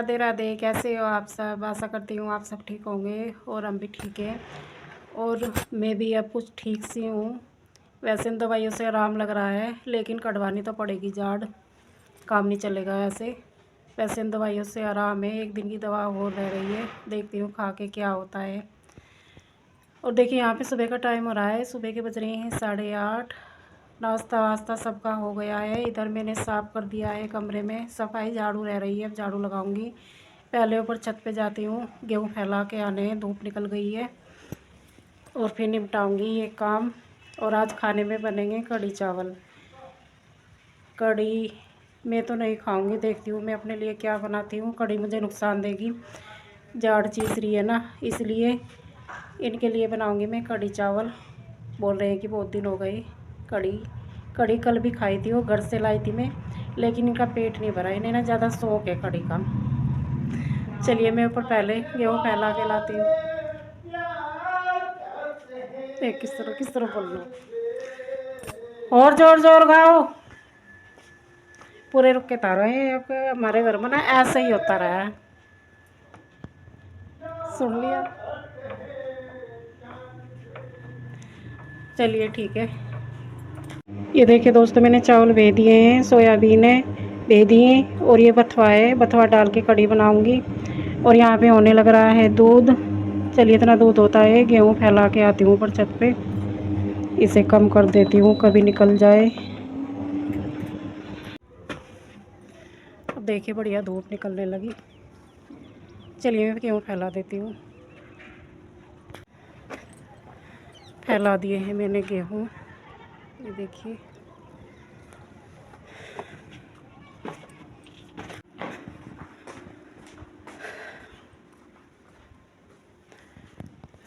राधे राधे। कैसे हो आप सब? आशा करती हूँ आप सब ठीक होंगे और हम भी ठीक हैं। और मैं भी अब कुछ ठीक सी हूँ। वैसे इन दवाइयों से आराम लग रहा है, लेकिन कटवानी तो पड़ेगी जाड़, काम नहीं चलेगा ऐसे। वैसे इन दवाइयों से आराम है, एक दिन की दवा और रह रही है, देखती हूँ खा के क्या होता है। और देखिए यहाँ पे सुबह का टाइम हो रहा है, सुबह के बज रहे हैं 8:30। नाश्ता वास्ता सबका हो गया है। इधर मैंने साफ़ कर दिया है, कमरे में सफाई, झाड़ू रह रही है, अब झाड़ू लगाऊंगी। पहले ऊपर छत पे जाती हूँ, गेहूँ फैला के आने हैं, धूप निकल गई है, और फिर निपटाऊंगी ये काम। और आज खाने में बनेंगे कढ़ी चावल। कढ़ी मैं तो नहीं खाऊंगी, देखती हूँ मैं अपने लिए क्या बनाती हूँ। कढ़ी मुझे नुकसान देगी, जाड़ चीज़ रही है ना, इसलिए इनके लिए बनाऊंगी मैं कढ़ी चावल। बोल रहे हैं कि बहुत दिन हो गए कढ़ी। कढ़ी कल भी खाई थी, वो घर से लाई थी मैं, लेकिन इनका पेट नहीं भरा, इन्हें ना ज़्यादा शौक है कढ़ी का। चलिए मैं ऊपर पहले गेहूँ फैला के लाती हूँ। किस तरह बोल लो, और जोर जोर गाओ। पूरे रुक के तारो है, अब हमारे घर में ना ऐसा ही होता रहा है। सुन लिया? चलिए ठीक है। ये देखिए दोस्तों, मैंने चावल भे दिए हैं, सोयाबीन है भे दिए, और ये बथवा है, बथवा डाल के कढ़ी बनाऊंगी। और यहाँ पे होने लग रहा है दूध। चलिए इतना दूध होता है, गेहूँ फैला के आती हूँ ऊपर छत पे, इसे कम कर देती हूँ कभी निकल जाए। अब देखिए बढ़िया धूप निकलने लगी। चलिए मैं गेहूँ फैला देती हूँ। फैला दिए हैं मैंने गेहूँ, ये देखिए।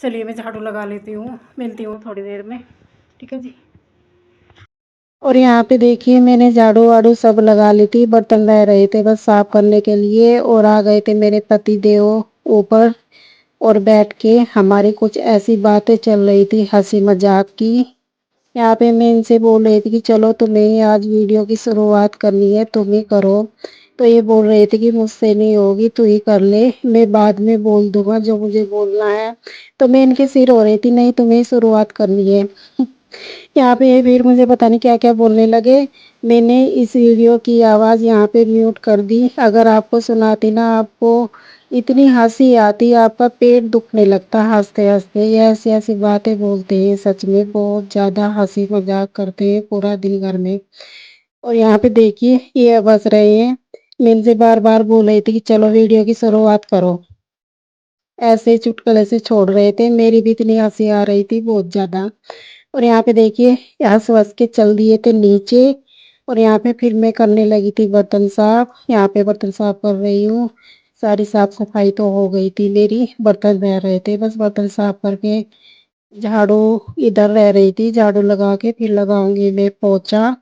चलिए मैं झाड़ू लगा लेती हूँ, मिलती हूँ थोड़ी देर में, ठीक है जी। और यहाँ पे देखिए मैंने झाड़ू वाड़ू सब लगा ली थी, बर्तन रह रहे थे बस साफ करने के लिए। और आ गए थे मेरे पति देव ऊपर, और बैठ के हमारी कुछ ऐसी बातें चल रही थी हंसी मजाक की। यहाँ पे मैं इनसे बोल रही थी कि चलो तुम्हें आज वीडियो की शुरुआत करनी है, तुम ही करो। तो ये बोल रहे थे कि मुझसे नहीं होगी, तू ही कर ले, मैं बाद में बोल दूंगा जो मुझे बोलना है। तो मैं इनके सिर हो रही थी, नहीं तुम्हें ही शुरुआत करनी है। यहाँ पे फिर मुझे पता नहीं क्या क्या बोलने लगे। मैंने इस वीडियो की आवाज़ यहाँ पे म्यूट कर दी। अगर आपको सुनाती ना, आपको इतनी हंसी आती, आपका पेट दुखने लगता हंसते हंसते। ये ऐसी ऐसी बातें बोलते हैं, सच में बहुत ज़्यादा हंसी मजाक करते हैं पूरा दिन घर में। और यहाँ पे देखिए ये हंस रहे हैं। मैं इनसे बार बार बोल रही थी कि चलो वीडियो की शुरुआत करो, ऐसे चुटकुले से छोड़ रहे थे। मेरी भी इतनी हंसी आ रही थी बहुत ज़्यादा। और यहाँ पे देखिए हंस हंस के चल दिए थे नीचे। और यहाँ पे फिर मैं करने लगी थी बर्तन साफ। यहाँ पे बर्तन साफ कर रही हूँ, सारी साफ सफाई तो हो गई थी मेरी, बर्तन रह रहे थे बस बर्तन साफ करके। झाड़ू इधर रह रही थी, झाड़ू लगा के फिर लगाऊंगी मैं पोछा।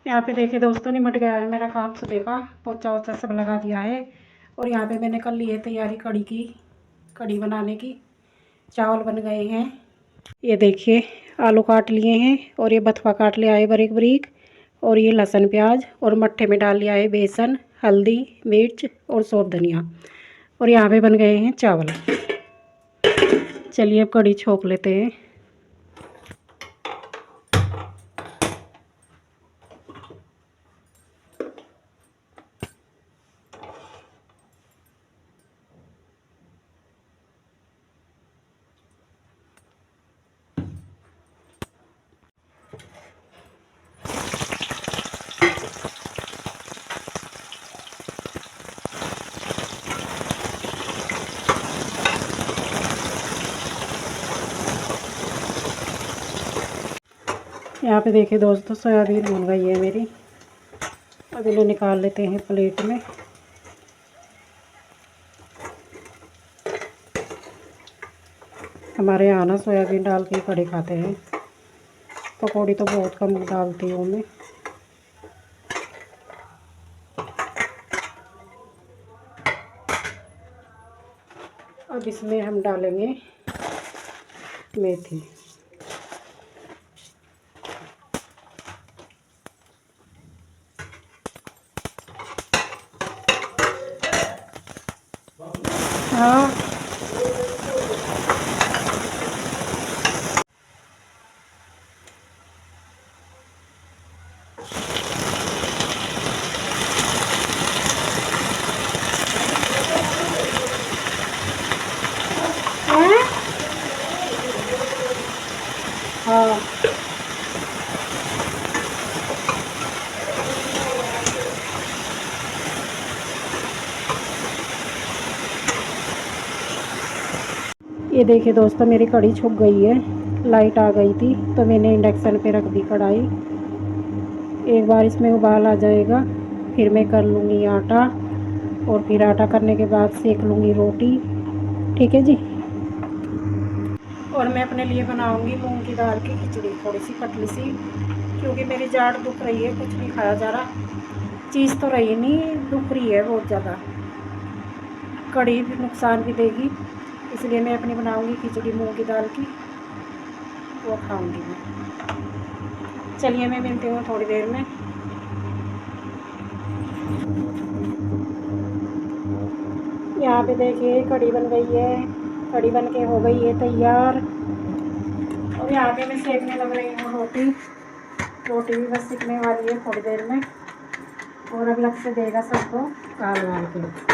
यहाँ पे देखिए दोस्तों, निमट गया है मेरा काम सुबह का, पोछा वोछा सब लगा दिया है। और यहाँ पे मैंने कर ली है तैयारी कढ़ी की, कढ़ी बनाने की। चावल बन गए हैं, ये देखिए आलू काट लिए हैं, और ये बथवा काट लिया है बारीक बारीक। और ये लहसुन प्याज, और मट्ठे में डाल लिया है बेसन, हल्दी मिर्च और सौंफ धनिया। और यहाँ पे बन गए हैं चावल। चलिए अब कढ़ी छोंक लेते हैं। यहाँ पे देखिए दोस्तों, सोयाबीन भून गई है मेरी। अब इन्हें निकाल लेते हैं प्लेट में। हमारे यहाँ ना सोयाबीन डाल के कढ़ी खाते हैं, पकौड़ी तो बहुत कम डालती हूँ मैं। अब इसमें हम डालेंगे मेथी। हाँ, हाँ, ये देखिए दोस्तों, मेरी कढ़ी छुप गई है। लाइट आ गई थी तो मैंने इंडक्शन पे रख दी कढ़ाई। एक बार इसमें उबाल आ जाएगा, फिर मैं कर लूँगी आटा, और फिर आटा करने के बाद सेक लूँगी रोटी। ठीक है जी। और मैं अपने लिए बनाऊँगी मूंग की दाल की खिचड़ी, थोड़ी सी पतली सी, क्योंकि मेरी जाड़ दुख रही है, कुछ नहीं खाया जा रहा। चीज़ तो रही नहीं, दुख रही है बहुत ज़्यादा। कढ़ी भी नुकसान भी देगी, इसलिए मैं अपनी बनाऊँगी खिचड़ी मूंग की दाल की, वो खाऊँगी मैं। चलिए मैं मिलती हूँ थोड़ी देर में। यहाँ पे देखिए कढ़ी बन गई है, कढ़ी बन के हो गई है तैयार। और यहाँ पे मैं सेकने लग रही हूँ रोटी। रोटी भी बस सिकने वाली है थोड़ी देर में, और अब लग से देगा सबको काल वाल के।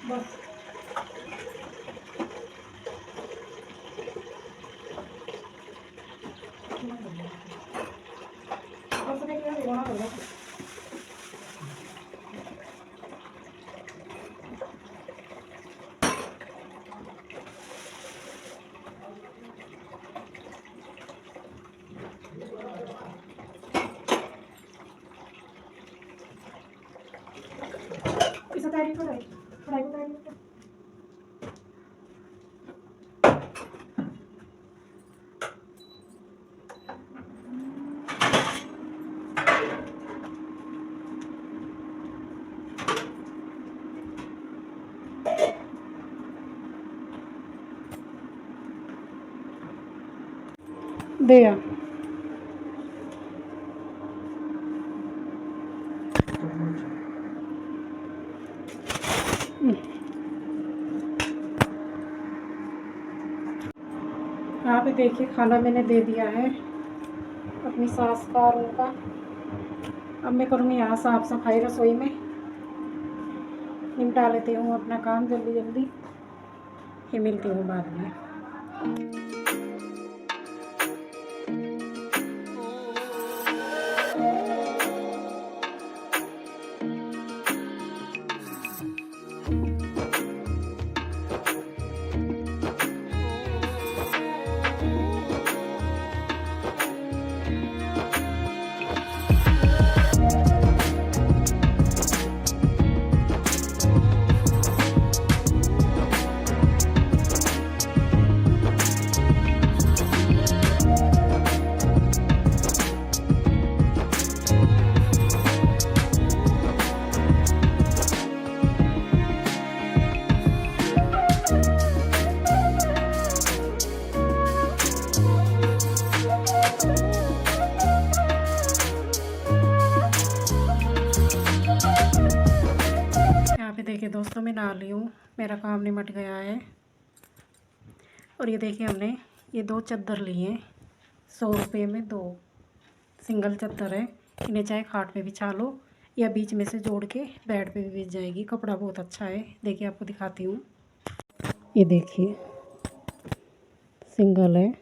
बस इसे तैयारी करो, पढ़ाई को तैयारी करो। दे आ। यहाँ पे देखिए खाना मैंने दे दिया है अपनी सास का और उनका। अब मैं करूँगी यहाँ साफ़ सफाई रसोई में, निपटा लेती हूँ अपना काम जल्दी जल्दी, फिर मिलती हूँ बाद में। यहाँ पे देखिए दोस्तों, मैं नहा ली हूँ, मेरा काम निमट गया है। और ये देखिए हमने ये 2 चद्दर लिए हैं, 100 रुपये में 2 सिंगल चद्दर है। इन्हें चाहे खाट पे बिछा लो या बीच में से जोड़ के बेड पे भी बिछ जाएगी। कपड़ा बहुत अच्छा है, देखिए आपको दिखाती हूँ। ये देखिए सिंगल है,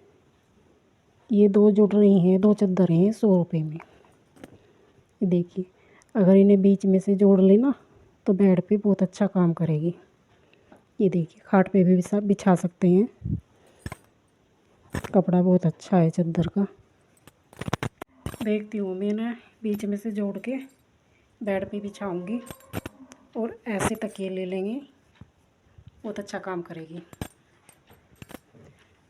ये 2 जुड़ रही हैं, 2 चद्दर हैं 100 रुपये में। ये देखिए, अगर इन्हें बीच में से जोड़ लेना तो बेड पे बहुत अच्छा काम करेगी। ये देखिए खाट पे भी सब बिछा सकते हैं, कपड़ा बहुत अच्छा है चद्दर का। देखती हूँ मैं ना बीच में से जोड़ के बेड पे बिछाऊंगी, और ऐसे तकिए ले लेंगे, बहुत अच्छा काम करेगी।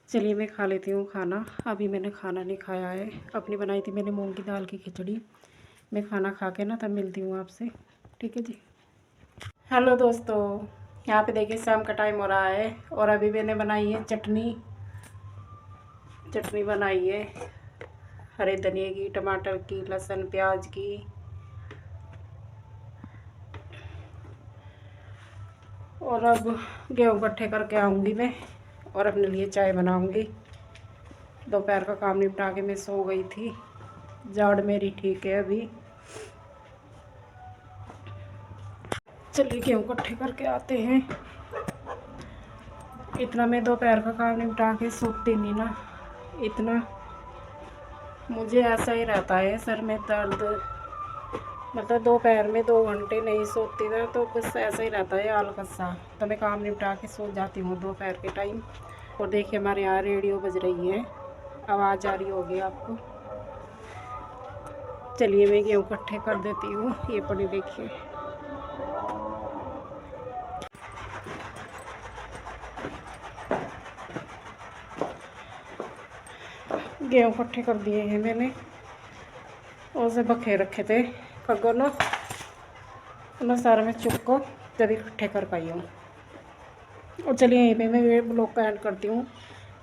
चलिए मैं खा लेती हूँ खाना। अभी मैंने खाना नहीं खाया है, अपनी बनाई थी मैंने मूंग की दाल की खिचड़ी। मैं खाना खा के ना तब मिलती हूँ आपसे, ठीक है जी। हेलो दोस्तों, यहाँ पे देखिए शाम का टाइम हो रहा है और अभी मैंने बनाई है चटनी बनाई है हरे धनिए की, टमाटर की, लहसुन प्याज की। और अब गेहूँ इकट्ठे करके आऊँगी मैं और अपने लिए चाय बनाऊँगी। दोपहर का काम निपटा के मैं सो गई थी। जाड़ मेरी ठीक है अभी। चलिए गेहूँ इकट्ठे करके आते हैं। इतना मैं दोपहर का काम निपटा के सोती नहीं ना, इतना मुझे ऐसा ही रहता है सर में दर्द। मतलब दोपहर में 2 घंटे नहीं सोती ना तो बस ऐसा ही रहता है आलकस सा। तो मैं काम निपटा के सो जाती हूँ दोपहर के टाइम। और देखिए हमारे यहाँ रेडियो बज रही है, आवाज़ आ रही होगी आपको। चलिए मैं गेहूँ इकट्ठे कर देती हूँ। ये पड़ी देखिए, गेहूँ इकट्ठे कर दिए हैं मैंने और से बखे रखे थे कगो ना, उन्हें सारा मैं चुप को जब इकट्ठे कर पाई हूँ। और चलिए यहीं पे मैं ब्लॉग का एंड करती हूँ।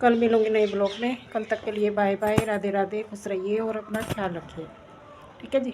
कल मिलूँगी नए ब्लॉग में। कल तक के लिए बाय बाय, राधे राधे, खुश रहिए और अपना ख्याल रखिए, ठीक है जी।